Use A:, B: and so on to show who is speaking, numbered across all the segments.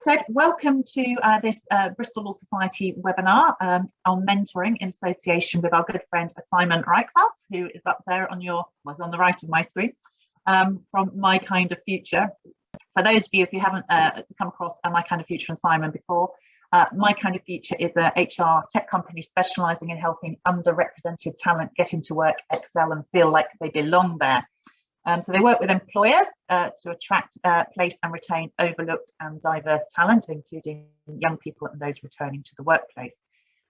A: said, welcome to this Bristol Law Society webinar on mentoring in association with our good friend Simon Reichwald, who is up there on the right of my screen, from MyKindaFuture. For those of you, if you haven't come across MyKindaFuture and Simon before, MyKindaFuture is a HR tech company specialising in helping underrepresented talent get into work, excel and feel like they belong there. So they work with employers to attract, place and retain overlooked and diverse talent, including young people and those returning to the workplace.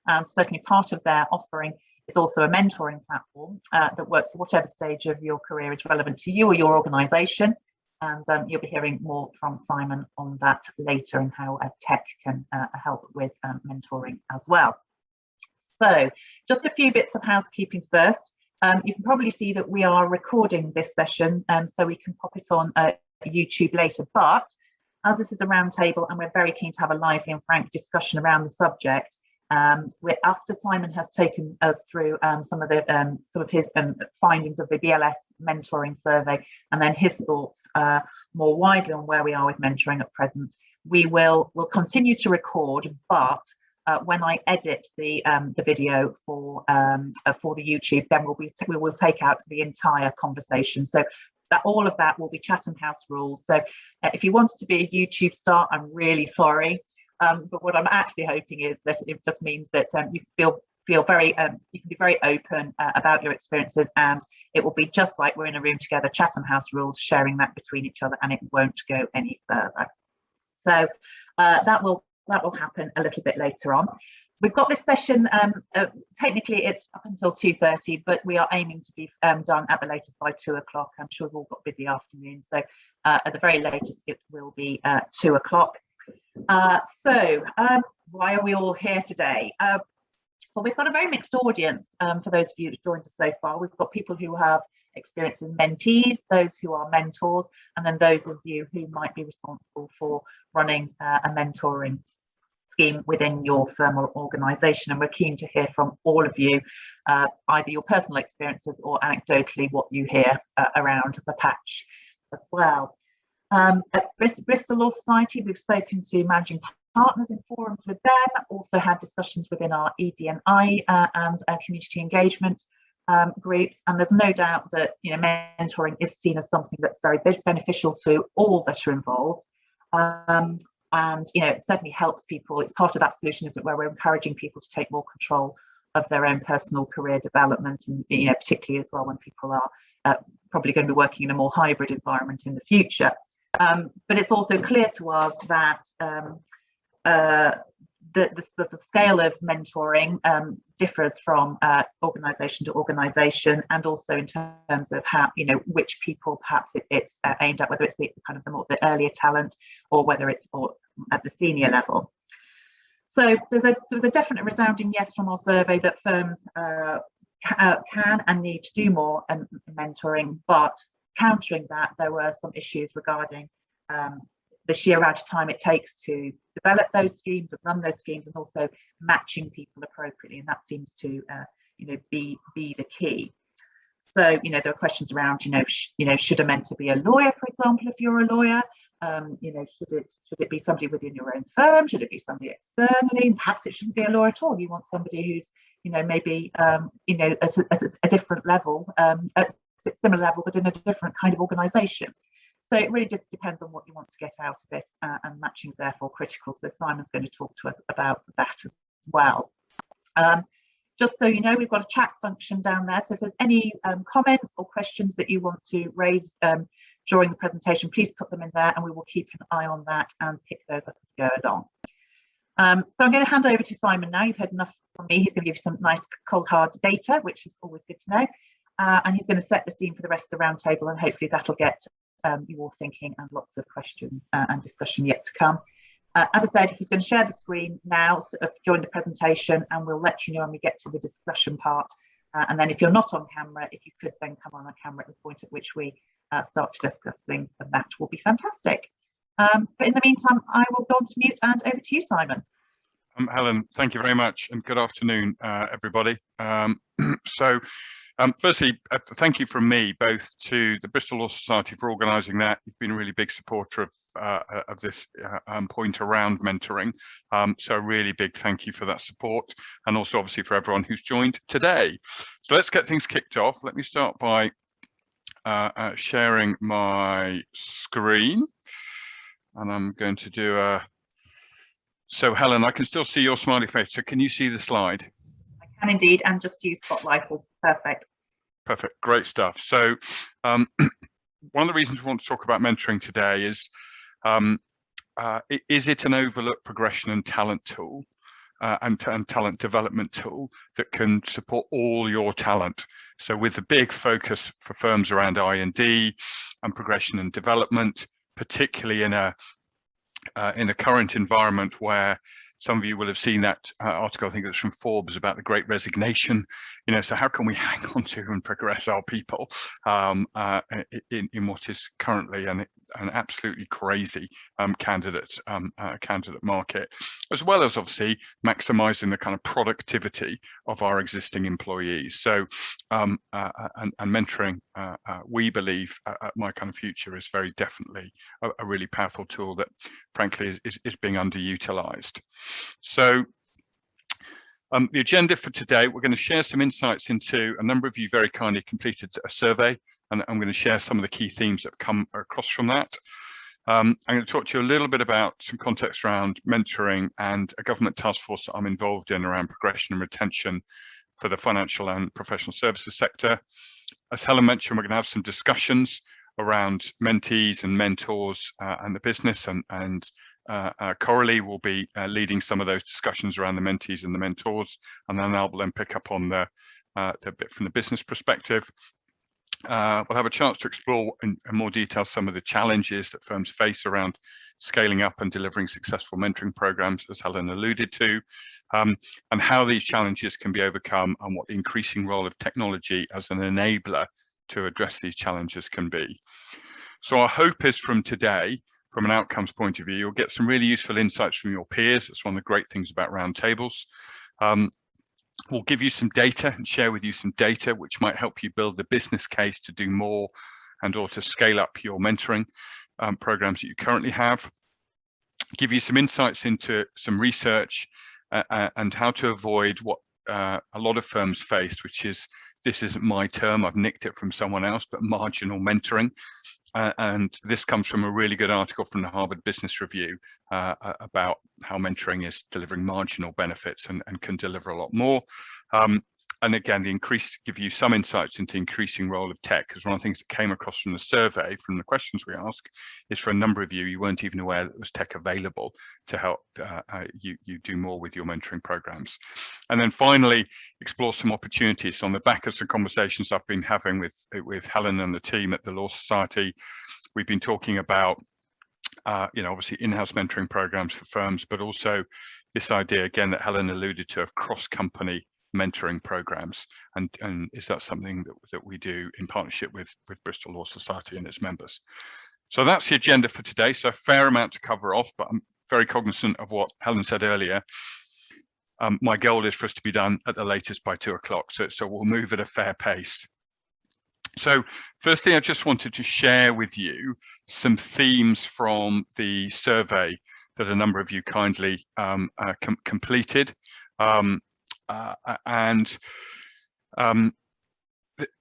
A: And certainly part of their offering is also a mentoring platform that works for whatever stage of your career is relevant to you or your organisation. And you'll be hearing more from Simon on that later and how tech can help with mentoring as well. So just a few bits of housekeeping first. You can probably see that we are recording this session, so we can pop it on YouTube later. But as this is a roundtable and we're very keen to have a lively and frank discussion around the subject, after Simon has taken us through some of his findings of the BLS mentoring survey and then his thoughts more widely on where we are with mentoring at present, we'll continue to record, but when I edit the video for the YouTube, then we will take out the entire conversation. So that all of that will be Chatham House rules. So if you wanted to be a YouTube star, I'm really sorry. But what I'm actually hoping is that it just means that you feel very you can be very open about your experiences, and it will be just like we're in a room together, Chatham House rules, sharing that between each other, and it won't go any further. So that will happen a little bit later on. We've got this session, technically it's up until 2:30, but we are aiming to be done at the latest by 2 o'clock. I'm sure we've all got busy afternoons, so at the very latest it will be 2 o'clock. So why are we all here today? Well, we've got a very mixed audience for those of you who've joined us so far. We've got people who have experience as mentees, those who are mentors, and then those of you who might be responsible for running a mentoring scheme within your firm or organisation. And we're keen to hear from all of you, either your personal experiences or anecdotally what you hear around the patch as well. At Bristol Law Society, we've spoken to managing partners in forums with them, also had discussions within our ED&I and community engagement groups, and there's no doubt that mentoring is seen as something that's very beneficial to all that are involved, and it certainly helps people. It's part of that solution, isn't it, where we're encouraging people to take more control of their own personal career development, and particularly as well when people are probably going to be working in a more hybrid environment in the future. But it's also clear to us that the scale of mentoring differs from organisation to organisation, and also in terms of how which people perhaps it's aimed at, whether it's the the earlier talent or whether it's at the senior level. So there was a definite resounding yes from our survey that firms can and need to do more mentoring, but countering that, there were some issues regarding the sheer amount of time it takes to develop those schemes and run those schemes, and also matching people appropriately, and that seems to be the key. So there are questions around should a mentor be a lawyer, for example, if you're a lawyer? Should it be somebody within your own firm? Should it be somebody externally? Perhaps it shouldn't be a lawyer at all. You want somebody who's maybe at a different level, at a similar level, but in a different kind of organisation. So it really just depends on what you want to get out of it, and matching is therefore critical. So Simon's going to talk to us about that as well. Just so you know, we've got a chat function down there. So if there's any comments or questions that you want to raise during the presentation, please put them in there, and we will keep an eye on that and pick those up as we go along. So I'm going to hand over to Simon now. You've heard enough from me. He's going to give you some nice cold hard data, which is always good to know. And he's going to set the scene for the rest of the roundtable, and hopefully that'll get you all thinking, and lots of questions and discussion yet to come. As I said, he's going to share the screen now during the presentation, and we'll let you know when we get to the discussion part. And then if you're not on camera, if you could then come on camera at the point at which we start to discuss things, and that will be fantastic. But in the meantime, I will go on to mute, and over to you, Simon.
B: Helen, thank you very much, and good afternoon, everybody. Firstly, thank you from me both to the Bristol Law Society for organising that. You've been a really big supporter of this point around mentoring. So a really big thank you for that support, and also obviously for everyone who's joined today. So let's get things kicked off. Let me start by sharing my screen, and I'm going to do a. So Helen, I can still see your smiley face. So can you see the slide?
A: I can indeed, and just use Spotlight. Perfect.
B: Perfect, great stuff. So one of the reasons we want to talk about mentoring today is it an overlooked progression and talent tool and talent development tool that can support all your talent? So with the big focus for firms around I&D and progression and development, particularly in a current environment where some of you will have seen that article, I think it was from Forbes, about the Great Resignation. You know, so how can we hang on to and progress our people in what is currently an absolutely crazy candidate market, as well as obviously maximising the kind of productivity of our existing employees. So and mentoring, we believe at MyKindaFuture is very definitely a really powerful tool that frankly is being underutilised. So the agenda for today, we're going to share some insights into, a number of you very kindly completed a survey, and I'm going to share some of the key themes that have come across from that. I'm going to talk to you a little bit about some context around mentoring and a government task force that I'm involved in around progression and retention for the financial and professional services sector. As Helen mentioned, we're going to have some discussions around mentees and mentors and the business, and Coralie will be leading some of those discussions around the mentees and the mentors, and then I'll then pick up on the bit from the business perspective. We'll have a chance to explore in more detail some of the challenges that firms face around scaling up and delivering successful mentoring programs, as Helen alluded to, and how these challenges can be overcome, and what the increasing role of technology as an enabler to address these challenges can be. So our hope is from today, from an outcomes point of view, you'll get some really useful insights from your peers. That's one of the great things about roundtables. We'll give you some data and share with you some data which might help you build the business case to do more and or to scale up your mentoring programs that you currently have. Give you some insights into some research and how to avoid what a lot of firms face, which is, this isn't my term, I've nicked it from someone else, but marginal mentoring. And this comes from a really good article from the Harvard Business Review about how mentoring is delivering marginal benefits and can deliver a lot more. And again, give you some insights into the increasing role of tech, because one of the things that came across from the survey, from the questions we ask, is for a number of you, you weren't even aware that there was tech available to help you do more with your mentoring programs. And then finally, explore some opportunities on the back of some conversations I've been having with Helen and the team at the Law Society. We've been talking about obviously in-house mentoring programs for firms, but also this idea again that Helen alluded to of cross-company mentoring programs, and is that something that we do in partnership with Bristol Law Society and its members. So that's the agenda for today. So a fair amount to cover off, but I'm very cognizant of what Helen said earlier. My goal is for us to be done at the latest by 2 o'clock, so we'll move at a fair pace. So firstly, I just wanted to share with you some themes from the survey that a number of you kindly completed.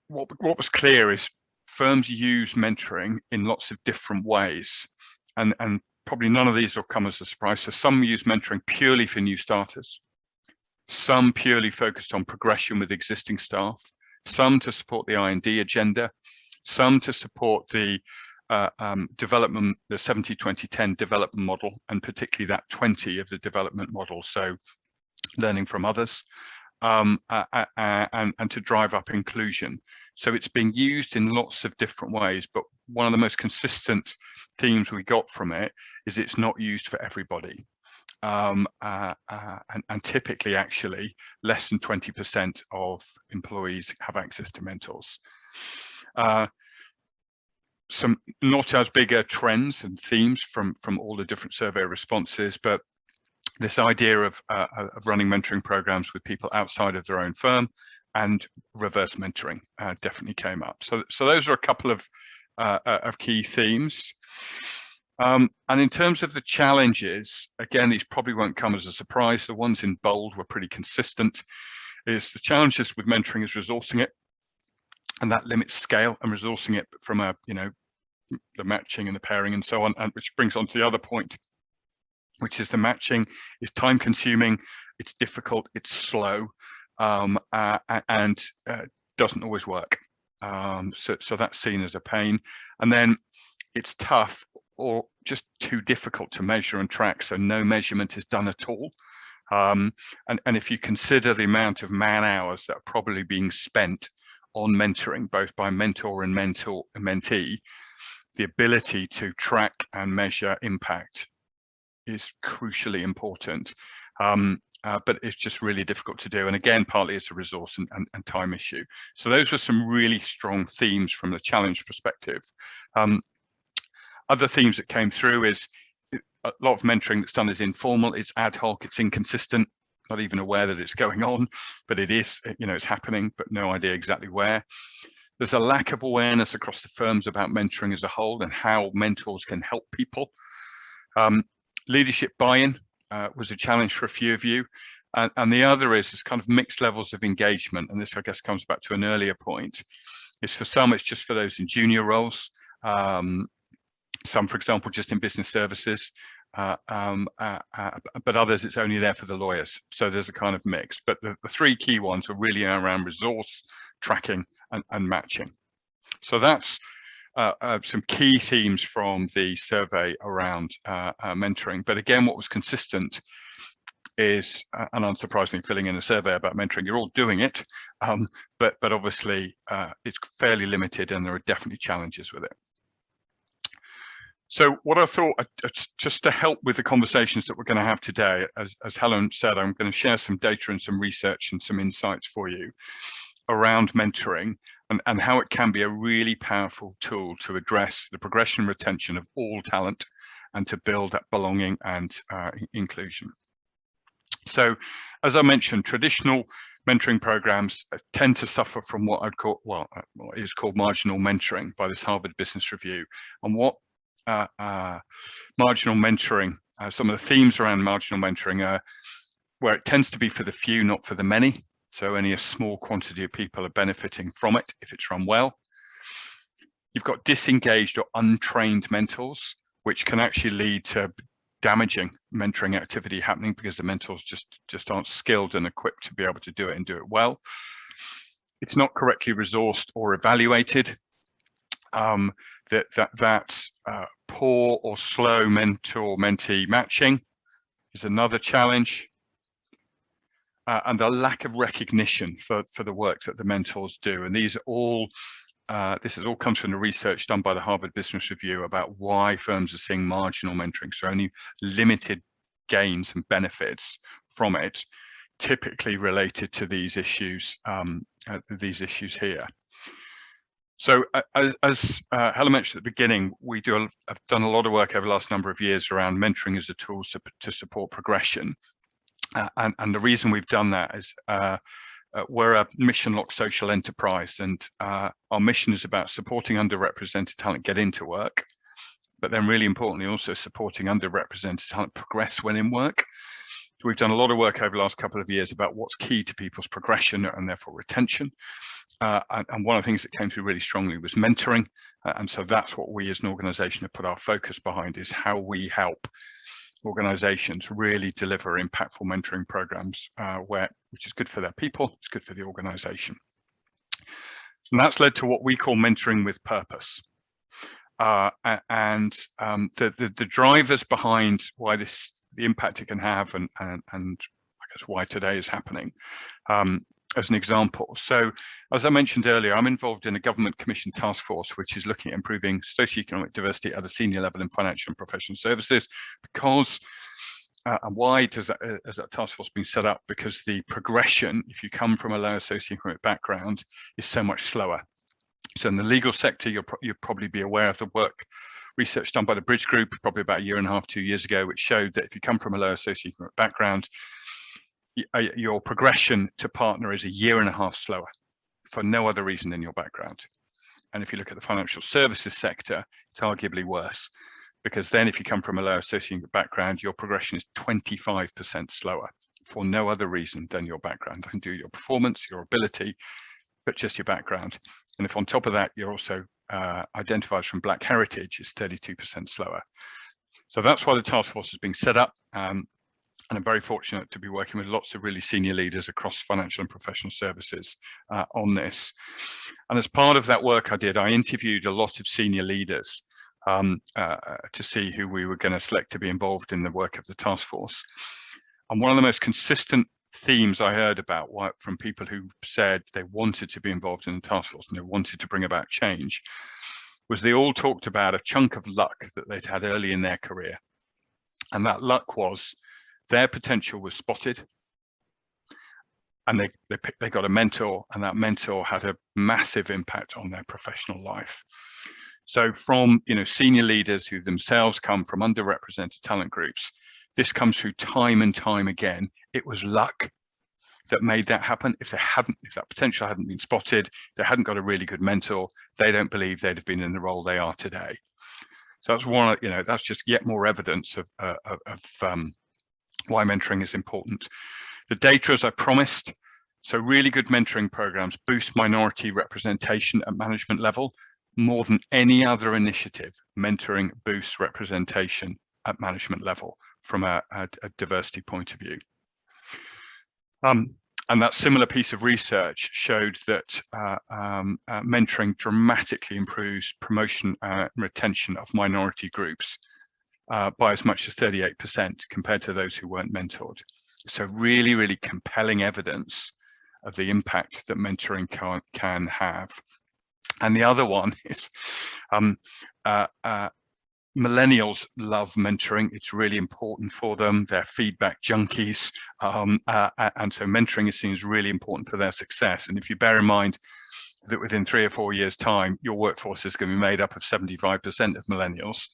B: What was clear is firms use mentoring in lots of different ways, and probably none of these will come as a surprise. So some use mentoring purely for new starters, some purely focused on progression with existing staff, some to support the I&D agenda, some to support the development, the 70-20-10 development model, and particularly that 20 of the development model. So learning from others, and to drive up inclusion. So it's being used in lots of different ways, but one of the most consistent themes we got from it is it's not used for everybody. And typically, actually, less than 20% of employees have access to mentors. Some not as bigger trends and themes from all the different survey responses, but this idea of running mentoring programs with people outside of their own firm and reverse mentoring definitely came up. So those are a couple of key themes. And in terms of the challenges, again, these probably won't come as a surprise. The ones in bold were pretty consistent. Is the challenges with mentoring is resourcing it, and that limits scale and resourcing it from a, you know, the matching and the pairing and so on, and which brings on to the other point, which is the matching is time consuming, it's difficult, it's slow, and doesn't always work. So that's seen as a pain. And then it's tough or just too difficult to measure and track, so no measurement is done at all. And if you consider the amount of man hours that are probably being spent on mentoring, both by mentor and mentee, the ability to track and measure impact is crucially important. But it's just really difficult to do. And again, partly it's a resource and time issue. So those were some really strong themes from the challenge perspective. Other themes that came through is a lot of mentoring that's done is informal, it's ad hoc, it's inconsistent, not even aware that it's going on, but it is, you know, it's happening, but no idea exactly where. There's a lack of awareness across the firms about mentoring as a whole and how mentors can help people. Leadership buy-in was a challenge for a few of you. And the other is kind of mixed levels of engagement. And this, I guess, comes back to an earlier point. Is for some, it's just for those in junior roles. Some, for example, just in business services. But others, it's only there for the lawyers. So there's a kind of mix. But the three key ones are really around resource, tracking, and matching. So that's some key themes from the survey around mentoring. But again, what was consistent is, and unsurprisingly, filling in a survey about mentoring, you're all doing it, but obviously it's fairly limited and there are definitely challenges with it. So what I thought, just to help with the conversations that we're going to have today, as Helen said, I'm going to share some data and some research and some insights for you around mentoring and how it can be a really powerful tool to address the progression and retention of all talent and to build that belonging and inclusion. So, as I mentioned, traditional mentoring programs tend to suffer from what I'd call, what is called marginal mentoring by this Harvard Business Review. And what marginal mentoring, some of the themes around marginal mentoring are where it tends to be for the few, not for the many. So only a small quantity of people are benefiting from it if it's run well. You've got disengaged or untrained mentors, which can actually lead to damaging mentoring activity happening because the mentors just aren't skilled and equipped to be able to do it and do it well. It's not correctly resourced or evaluated. That poor or slow mentor-mentee matching is another challenge. And the lack of recognition for the work that the mentors do. And these are all, this all comes from the research done by the Harvard Business Review about why firms are seeing marginal mentoring. So only limited gains and benefits from it, typically related to these issues here. So as Helen mentioned at the beginning, have done a lot of work over the last number of years around mentoring as a tool to support progression. And the reason we've done that is we're a mission-locked social enterprise, and our mission is about supporting underrepresented talent get into work, but then really importantly also supporting underrepresented talent progress when in work. So we've done a lot of work over the last couple of years about what's key to people's progression and therefore retention. And one of the things that came through really strongly was mentoring. And so that's what we as an organization have put our focus behind, is how we help organizations really deliver impactful mentoring programs which is good for their people, it's good for the organization. And that's led to what we call mentoring with purpose. The drivers behind why the impact it can have and I guess why today is happening, as an example. So as I mentioned earlier, I'm involved in a government commission task force which is looking at improving socioeconomic diversity at a senior level in financial and professional services, because and why has that task force been set up? Because the progression, if you come from a lower socioeconomic background, is so much slower. So in the legal sector, you'll probably be aware of the work research done by the Bridge Group probably about a year and a half, 2 years ago, which showed that if you come from a lower socioeconomic background, your progression to partner is 1.5 years slower for no other reason than your background. And if you look at the financial services sector, it's arguably worse, because then if you come from a low associated background, your progression is 25% slower for no other reason than your background. Nothing to do with your performance, your ability, but just your background. And if on top of that, you're also identified from Black heritage, it's 32% slower. So that's why the task force is being set up. And I'm very fortunate to be working with lots of really senior leaders across financial and professional services on this. And as part of that work I interviewed a lot of senior leaders to see who we were going to select to be involved in the work of the task force. And one of the most consistent themes I heard about from people who said they wanted to be involved in the task force and they wanted to bring about change was they all talked about a chunk of luck that they'd had early in their career. And that luck was their potential was spotted, and they got a mentor, and that mentor had a massive impact on their professional life. So from senior leaders who themselves come from underrepresented talent groups, this comes through time and time again. It was luck that made that happen. If that potential hadn't been spotted, they hadn't got a really good mentor, they don't believe they'd have been in the role they are today. So that's one, that's just yet more evidence of why mentoring is important. The data, as I promised, so really good mentoring programs boost minority representation at management level. More than any other initiative, mentoring boosts representation at management level from a diversity point of view. And that similar piece of research showed that mentoring dramatically improves promotion and retention of minority groups by as much as 38% compared to those who weren't mentored. So really, really compelling evidence of the impact that mentoring can have. And the other one is Millennials love mentoring. It's really important for them. They're feedback junkies. And so mentoring is seen as really important for their success. And if you bear in mind that within 3 or 4 years' time, your workforce is going to be made up of 75% of millennials,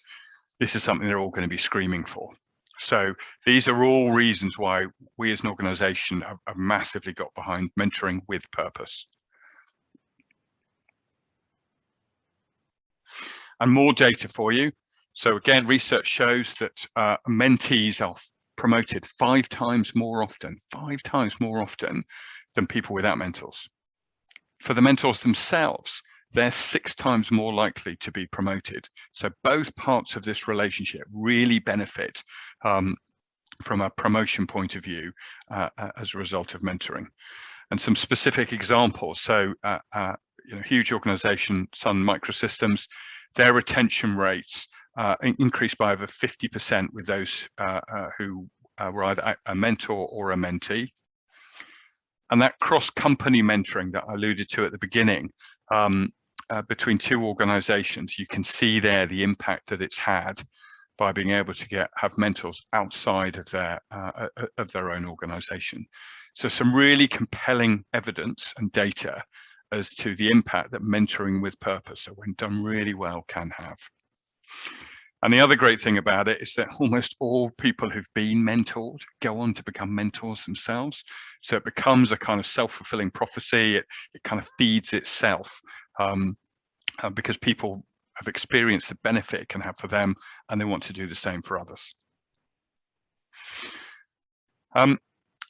B: this is something they're all going to be screaming for. So these are all reasons why we as an organization have massively got behind mentoring with purpose. And more data for you. So again, research shows that mentees are promoted 5 times more often than people without mentors. For the mentors themselves, they're 6 times more likely to be promoted. So both parts of this relationship really benefit from a promotion point of view as a result of mentoring. And some specific examples. So, huge organization, Sun Microsystems, their retention rates increased by over 50% with those who were either a mentor or a mentee. And that cross-company mentoring that I alluded to at the beginning between 2 organizations, you can see there the impact that it's had by being able to have mentors outside of their own organization. So some really compelling evidence and data as to the impact that mentoring with purpose, so when done really well, can have. And the other great thing about it is that almost all people who've been mentored go on to become mentors themselves. So it becomes a kind of self-fulfilling prophecy. It kind of feeds itself because people have experienced the benefit it can have for them, and they want to do the same for others.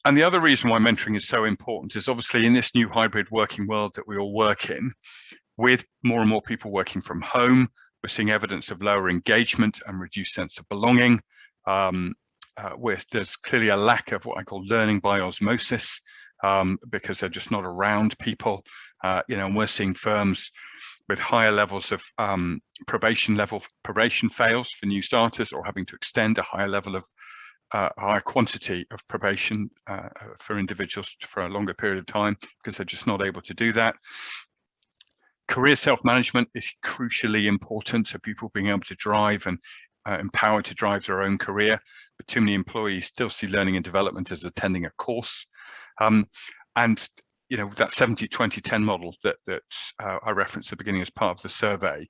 B: And the other reason why mentoring is so important is obviously in this new hybrid working world that we all work in, with more and more people working from home, we're seeing evidence of lower engagement and reduced sense of belonging. There's clearly a lack of what I call learning by osmosis because they're just not around people. And we're seeing firms with higher levels of probation fails for new starters, or having to extend a higher level of higher quantity of probation for individuals for a longer period of time because they're just not able to do that. Career self-management is crucially important, so people being able to drive and empowered to drive their own career, but too many employees still see learning and development as attending a course. And that 70-20-10 model that I referenced at the beginning as part of the survey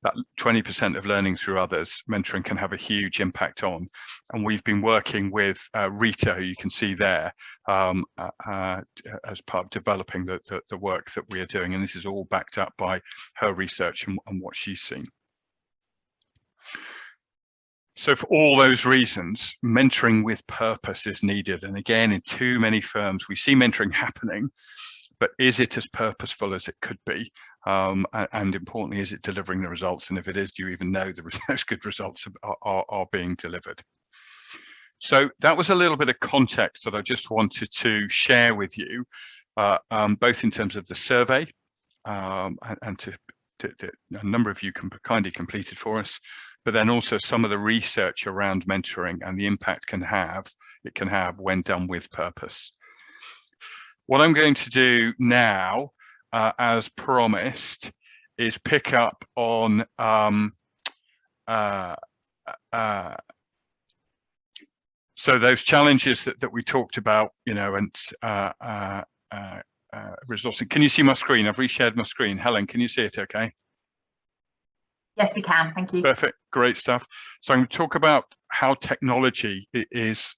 B: that 20% of learning through others, mentoring can have a huge impact on. And we've been working with Rita, who you can see there, as part of developing the work that we are doing. And this is all backed up by her research and what she's seen. So for all those reasons, mentoring with purpose is needed. And again, in too many firms, we see mentoring happening, but is it as purposeful as it could be? And importantly, is it delivering the results? And if it is, do you even know those good results are being delivered? So that was a little bit of context that I just wanted to share with you, both in terms of the survey and a number of you kindly completed for us, but then also some of the research around mentoring and the impact it can have when done with purpose. What I'm going to do now, as promised, is pick up on so those challenges that we talked about, you know, and resourcing. Can you see my screen? I've reshared my screen. Helen, can you see it okay?
A: Yes, we can. Thank you.
B: Perfect. Great stuff. So I'm going to talk about how technology has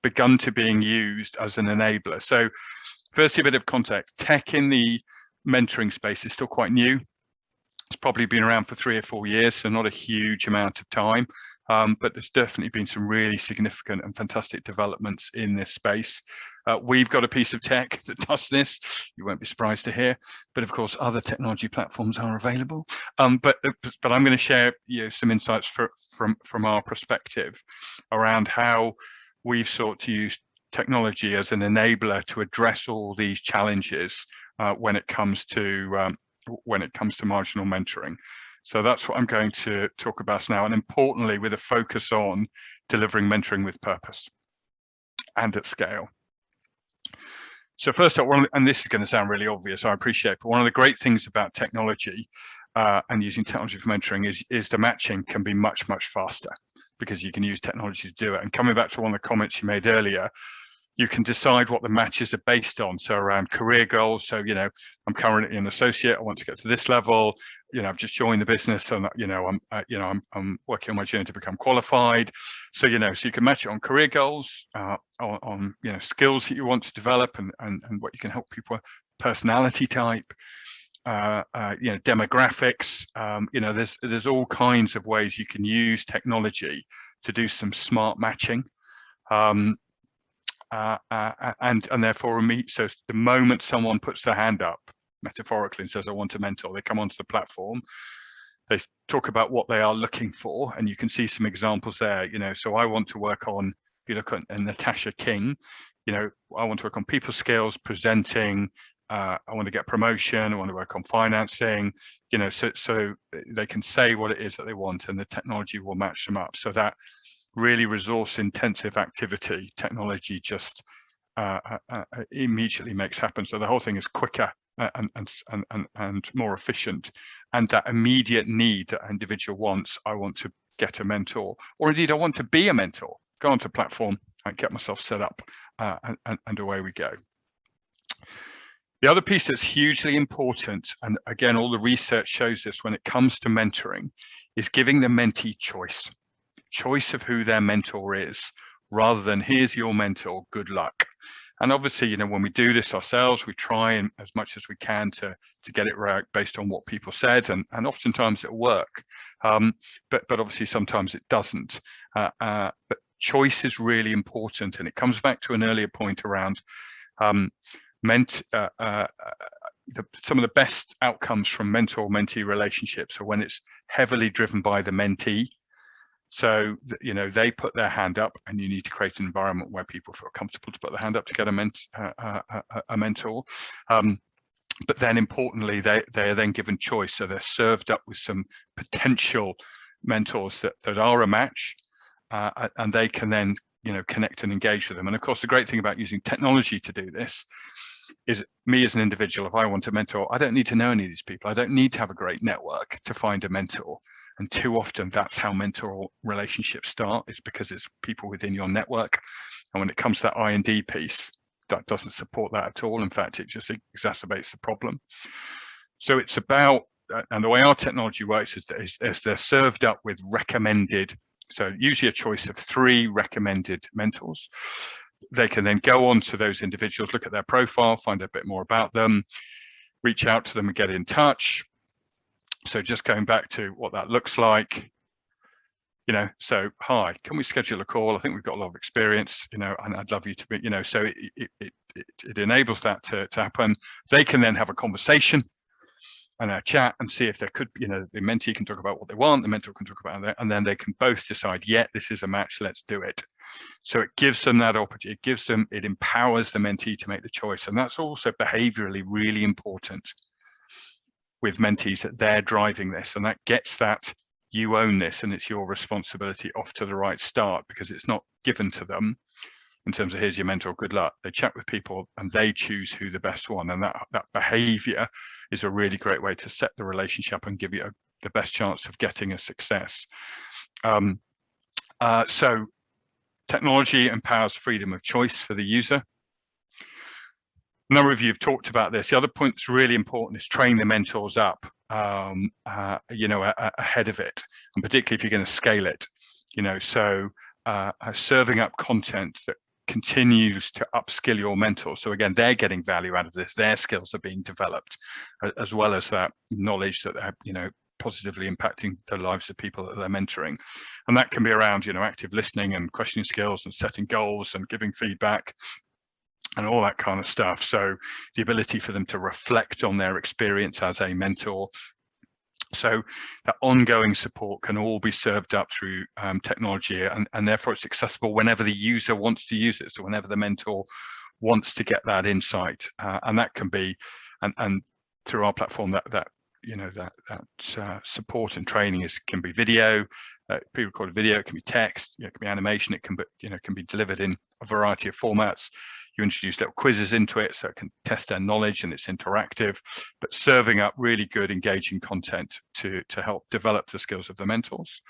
B: begun to being used as an enabler. So firstly, a bit of context. Tech in the mentoring space is still quite new. It's probably been around for 3 or 4 years, so not a huge amount of time. But there's definitely been some really significant and fantastic developments in this space. We've got a piece of tech that does this. You won't be surprised to hear, but of course other technology platforms are available. But I'm going to share some insights from our perspective around how we've sought to use technology as an enabler to address all these challenges when it comes to marginal mentoring. So that's what I'm going to talk about now, and importantly, with a focus on delivering mentoring with purpose and at scale. So first up, and this is going to sound really obvious, I appreciate, but one of the great things about technology and using technology for mentoring is the matching can be much, much faster because you can use technology to do it. And coming back to one of the comments you made earlier, you can decide what the matches are based on. So around career goals. So, I'm currently an associate. I want to get to this level. I've just joined the business, and I'm working on my journey to become qualified. So, so you can match it on career goals, on skills that you want to develop, and what you can help people, personality type, demographics. There's all kinds of ways you can use technology to do some smart matching. And therefore so the moment someone puts their hand up metaphorically and says I want a mentor, they come onto the platform, they talk about what they are looking for, and you can see some examples there. So I want to work on, if you look at Natasha King, I want to work on people skills, presenting, I want to get promotion, I want to work on financing, so they can say what it is that they want, and the technology will match them up. So that really resource intensive activity, technology just immediately makes happen. So the whole thing is quicker and more efficient. And that immediate need that an individual wants, I want to get a mentor, or indeed I want to be a mentor, go onto a platform and get myself set up, and away we go. The other piece that's hugely important, and again, all the research shows this when it comes to mentoring, is giving the mentee choice of who their mentor is, rather than here's your mentor, good luck. And obviously, when we do this ourselves, we try and as much as we can to get it right based on what people said, and oftentimes it'll work, but obviously sometimes it doesn't. But choice is really important, and it comes back to an earlier point around some of the best outcomes from mentor-mentee relationships are when it's heavily driven by the mentee. So, they put their hand up, and you need to create an environment where people feel comfortable to put their hand up to get a mentor. But then importantly, they are then given choice. So they're served up with some potential mentors that are a match, and they can then, connect and engage with them. And of course, the great thing about using technology to do this is me as an individual, if I want a mentor, I don't need to know any of these people. I don't need to have a great network to find a mentor. And too often that's how mentor relationships start, is because it's people within your network. And when it comes to that I&D piece, that doesn't support that at all. In fact, it just exacerbates the problem. So it's about and the way our technology works is they're served up with recommended, so usually a choice of 3 recommended mentors. They can then go on to those individuals, look at their profile, find a bit more about them, reach out to them and get in touch. So just going back to what that looks like, so hi, can we schedule a call? I think we've got a lot of experience, and I'd love you to be, so it enables that to happen. They can then have a conversation and a chat and see if there could, the mentee can talk about what they want, the mentor can talk about it, and then they can both decide, yeah, this is a match, let's do it. So it gives them that opportunity, it empowers the mentee to make the choice. And that's also behaviorally really important with mentees, that they're driving this, and that gets that you own this and it's your responsibility off to the right start, because it's not given to them in terms of here's your mentor, good luck. They chat with people and they choose who the best one, and that behavior is a really great way to set the relationship and give you the best chance of getting a success. So technology empowers freedom of choice for the user. A number of you have talked about this. The other point that's really important is train the mentors up, ahead of it, and particularly if you're going to scale it, so serving up content that continues to upskill your mentors. So again, they're getting value out of this. Their skills are being developed, as well as that knowledge that they're, positively impacting the lives of people that they're mentoring. And that can be around, active listening and questioning skills and setting goals and giving feedback and all that kind of stuff. So the ability for them to reflect on their experience as a mentor. So that ongoing support can all be served up through technology, and therefore it's accessible whenever the user wants to use it. So whenever the mentor wants to get that insight, and that can be, and through our platform, that support and training can be video, pre-recorded video, it can be text, it can be animation, it can be delivered in a variety of formats. You introduce little quizzes into it so it can test their knowledge, and it's interactive, but serving up really good, engaging content to help develop the skills of the mentors.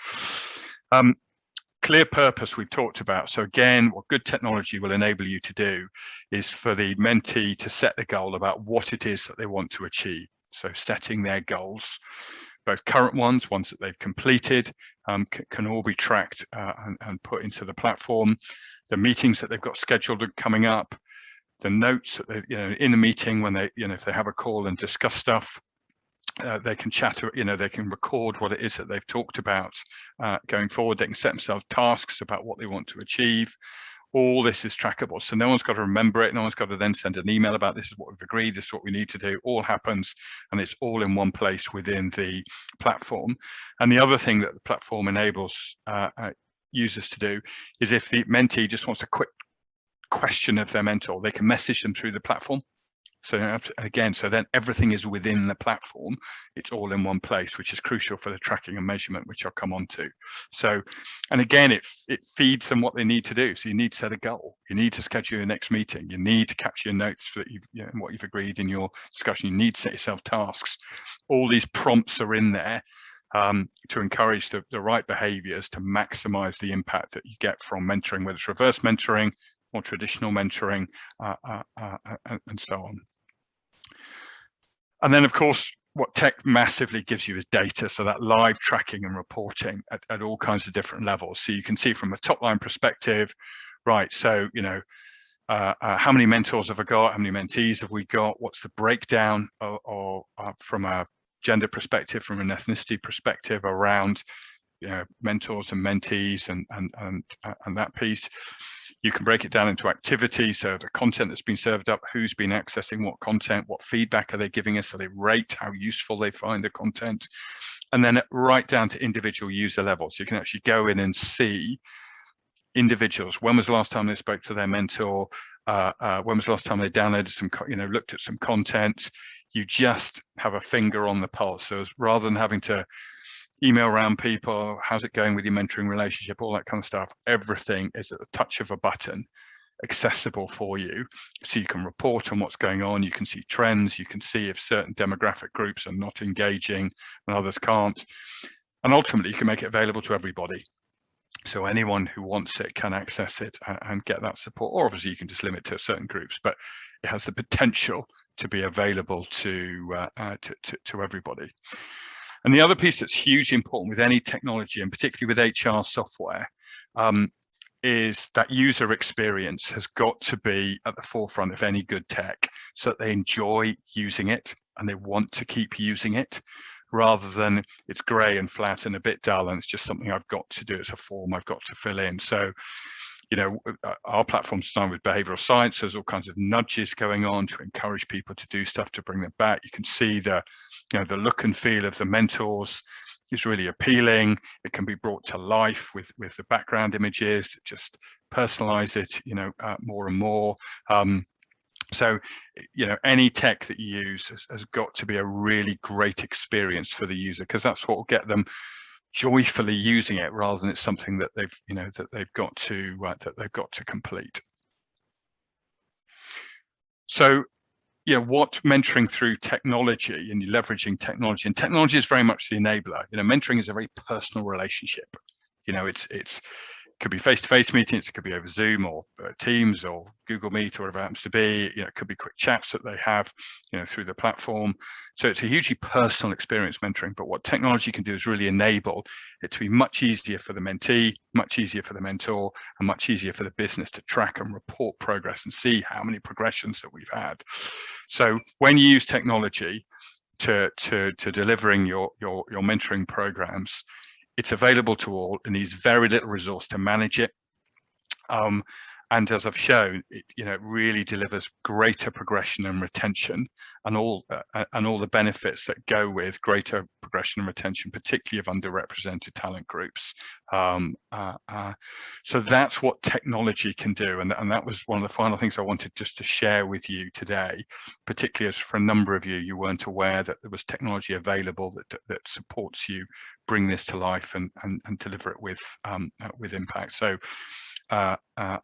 B: Clear purpose we've talked about. So again, what good technology will enable you to do is for the mentee to set the goal about what it is that they want to achieve. So setting their goals, both current ones that they've completed, can all be tracked and put into the platform. The meetings that they've got scheduled and coming up, the notes that they, in the meeting when they, if they have a call and discuss stuff, they can chat, they can record what it is that they've talked about going forward. They can set themselves tasks about what they want to achieve. All this is trackable, so no one's got to remember it. No one's got to then send an email about this is what we've agreed, this is what we need to do. All happens, and it's all in one place within the platform. And the other thing that the platform enables users to do is, if the mentee just wants a quick question of their mentor, they can message them through the platform. So again, so then everything is within the platform. It's all in one place, which is crucial for the tracking and measurement, which I'll come on to. So, and again, it feeds them what they need to do. So you need to set a goal. You need to schedule your next meeting. You need to capture your notes for what you've agreed in your discussion. You need to set yourself tasks. All these prompts are in there to encourage the right behaviors to maximize the impact that you get from mentoring, whether it's reverse mentoring or traditional mentoring, and so on. And then, of course, what tech massively gives you is data, so that live tracking and reporting at all kinds of different levels. So you can see from a top line perspective, right, so, how many mentors have I got? How many mentees have we got? What's the breakdown or from a gender perspective, from an ethnicity perspective around mentors and mentees and that piece. You can break it down into activities, so the content that's been served up, who's been accessing what content, what feedback are they giving us, so they rate how useful they find the content, and then right down to individual user level. So you can actually go in and see individuals. When was the last time they spoke to their mentor? When was the last time they downloaded some, looked at some content? You just have a finger on the pulse. So rather than having to email around people, how's it going with your mentoring relationship, all that kind of stuff, everything is at the touch of a button, accessible for you. So you can report on what's going on, you can see trends, you can see if certain demographic groups are not engaging and others can't. And ultimately, you can make it available to everybody. So anyone who wants it can access it and get that support, or obviously you can just limit to certain groups, but it has the potential to be available to everybody. And the other piece that's hugely important with any technology, and particularly with HR software, is that user experience has got to be at the forefront of any good tech, so that they enjoy using it and they want to keep using it, rather than it's grey and flat and a bit dull and it's just something I've got to do. It's a form I've got to fill in. So, you know, our platform's designed with behavioural science. There's all kinds of nudges going on to encourage people to do stuff, to bring them back. You can see the, you know, the look and feel of the mentors is really appealing. It can be brought to life with the background images that just personalize it, you know, more and more. So, you know, any tech that you use has got to be a really great experience for the user, because that's what will get them joyfully using it, rather than it's something that they've, you know, that they've got to complete. So, you know, what mentoring through technology and leveraging technology, and technology is very much the enabler. You know, mentoring is a very personal relationship. You know, it could be face-to-face meetings, it could be over Zoom or Teams or Google Meet or whatever it happens to be. You know, it could be quick chats that they have, you know, through the platform. So it's a hugely personal experience, mentoring. But what technology can do is really enable it to be much easier for the mentee, much easier for the mentor, and much easier for the business to track and report progress and see how many progressions that we've had. So when you use technology to delivering your mentoring programs, it's available to all and needs very little resource to manage it. And as I've shown, it, you know, it really delivers greater progression and retention, and all the benefits that go with greater progression and retention, particularly of underrepresented talent groups. So that's what technology can do, and that was one of the final things I wanted just to share with you today, particularly as for a number of you, you weren't aware that there was technology available that supports you bring this to life and deliver it with impact. So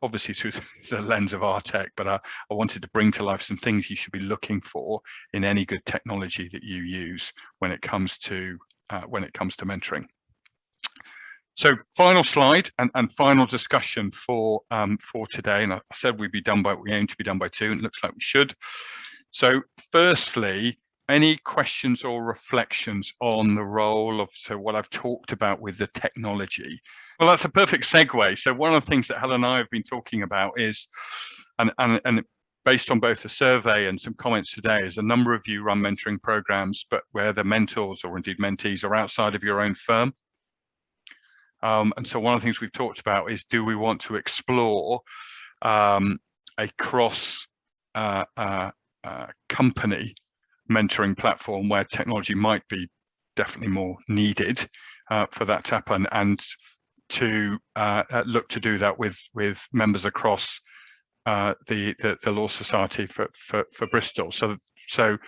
B: obviously through the lens of our tech, but I wanted to bring to life some things you should be looking for in any good technology that you use when it comes to mentoring. So final slide and final discussion for today, and I said we aim to be done by 2, and it looks like we should. So firstly, any questions or reflections on the role of what I've talked about with the technology? Well, that's a perfect segue. So one of the things that Helen and I have been talking about is, and based on both the survey and some comments today, is a number of you run mentoring programs, but where the mentors or indeed mentees are outside of your own firm. And so one of the things we've talked about is, do we want to explore a cross company mentoring platform where technology might be definitely more needed for that to happen, and to look to do that with members across the Law Society for Bristol. So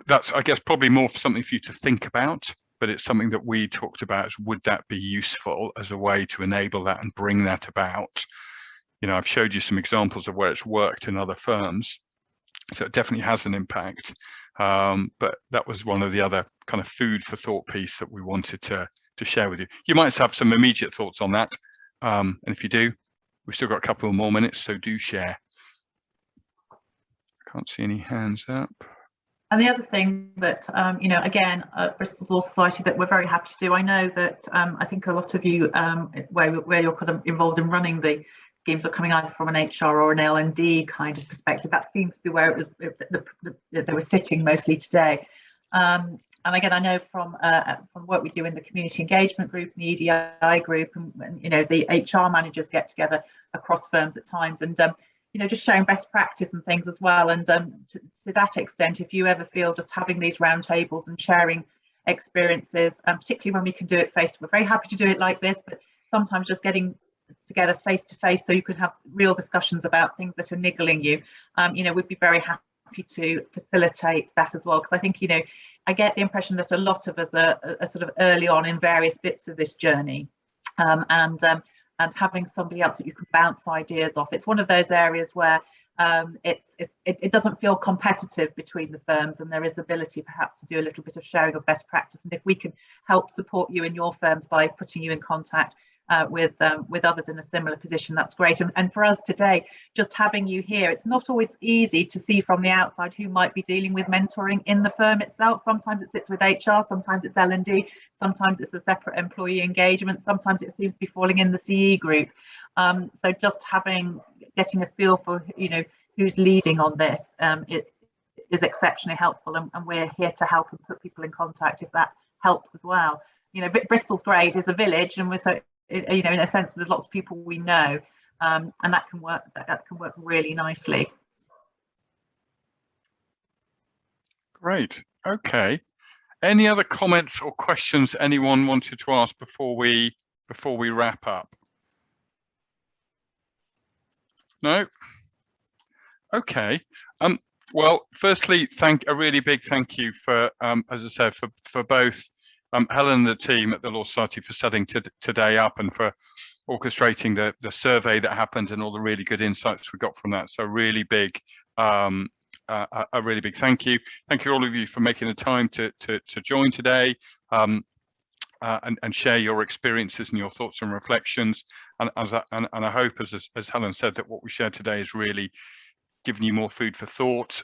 B: that's, I guess, probably more something for you to think about, but it's something that we talked about, is would that be useful as a way to enable that and bring that about. You know, I've showed you some examples of where it's worked in other firms, so it definitely has an impact, but that was one of the other kind of food for thought piece that we wanted to share with you. You might have some immediate thoughts on that, and if you do, we've still got a couple more minutes, so do share. I can't see any hands up.
A: And the other thing that, you know, again, Bristol Law Society, that we're very happy to do, I know that I think a lot of you where you're kind of involved in running the schemes are coming either from an HR or an L&D kind of perspective. That seems to be where it was they were sitting mostly today. And again, I know from work we do in the community engagement group, and the EDI group, and you know, the HR managers get together across firms at times, and you know, just sharing best practice and things as well. And to that extent, if you ever feel just having these roundtables and sharing experiences, particularly when we can do it we're very happy to do it like this, but sometimes just getting together face to face so you can have real discussions about things that are niggling you, you know, we'd be very happy to facilitate that as well, because I think, you know, I get the impression that a lot of us are sort of early on in various bits of this journey, and having somebody else that you can bounce ideas off. It's one of those areas where it doesn't feel competitive between the firms, and there is ability perhaps to do a little bit of sharing of best practice. And if we can help support you in your firms by putting you in contact with others in a similar position. That's great. And for us today, just having you here, it's not always easy to see from the outside who might be dealing with mentoring in the firm itself. Sometimes it sits with HR, sometimes it's L&D, sometimes it's a separate employee engagement, sometimes it seems to be falling in the CE group. So just getting a feel for, you know, who's leading on this, it is exceptionally helpful, and we're here to help and put people in contact if that helps as well. You know, Bristol's great, is a village, and we're so, you know, in a sense, there's lots of people we know, and that can work really nicely.
B: Great. Okay. Any other comments or questions anyone wanted to ask before we wrap up? No? Okay. Well, firstly, a really big thank you for, as I said, for both Helen and the team at the Law Society for setting today up, and for orchestrating the survey that happened and all the really good insights we got from that. So really big, a really big thank you. Thank you all of you for making the time to join today, and share your experiences and your thoughts and reflections. And I hope, as Helen said, that what we shared today is really giving you more food for thought,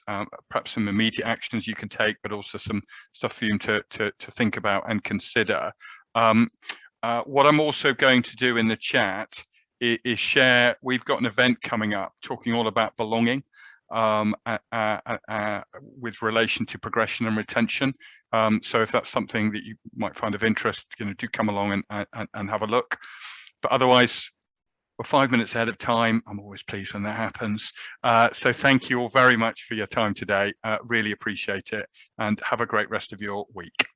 B: perhaps some immediate actions you can take, but also some stuff for you to think about and consider. What I'm also going to do in the chat is share, we've got an event coming up talking all about belonging, with relation to progression and retention. So if that's something that you might find of interest, you know, do come along and have a look. But otherwise, we're 5 minutes ahead of time. I'm always pleased when that happens. So thank you all very much for your time today. Really appreciate it, and have a great rest of your week.